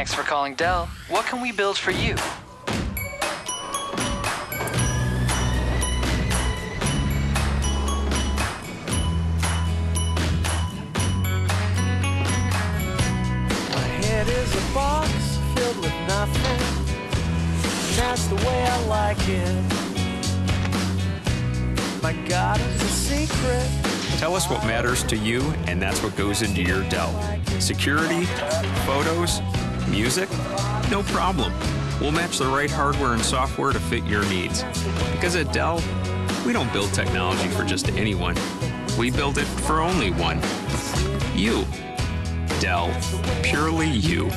Thanks for calling Dell. What can we build for you? My head is a box filled with nothing, and that's the way I like it. My God is a secret. Tell us what matters to you, and that's what goes into your Dell. Security, photos, music? No problem. We'll match the right hardware and software to fit your needs. Because at Dell, we don't build technology for just anyone. We build it for only one. You. Dell. Purely you.